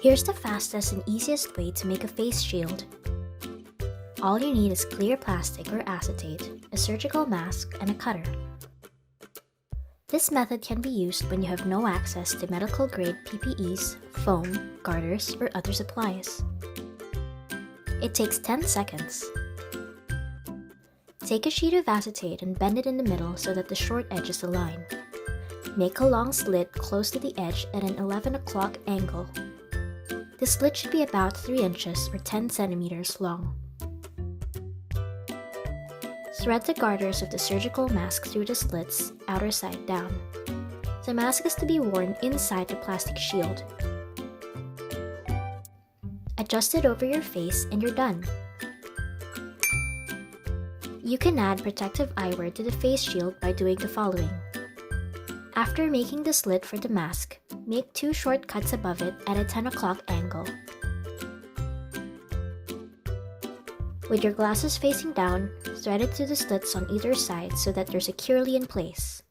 Here's the fastest and easiest way to make a face shield. All you need is clear plastic or acetate, a surgical mask, and a cutter. This method can be used when you have no access to medical-grade PPEs, foam, garters, or other supplies. It takes 10 seconds. Take a sheet of acetate and bend it in the middle so that the short edges align. Make a long slit close to the edge at an 11 o'clock angle. The slit should be about 3 inches or 10 centimeters long. Thread the garters of the surgical mask through the slits, outer side down. The mask is to be worn inside the plastic shield. Adjust it over your face and you're done. You can add protective eyewear to the face shield by doing the following. After making the slit for the mask, make 2 short cuts above it at a 10 o'clock angle. With your glasses facing down, thread it through the slits on either side so that they're securely in place.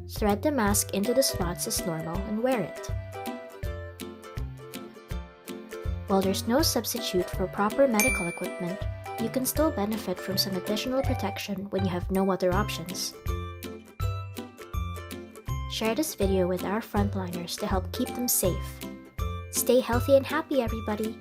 Thread the mask into the slots as normal and wear it. While there's no substitute for proper medical equipment, you can still benefit from some additional protection when you have no other options. Share this video with our frontliners to help keep them safe. Stay healthy and happy, everybody!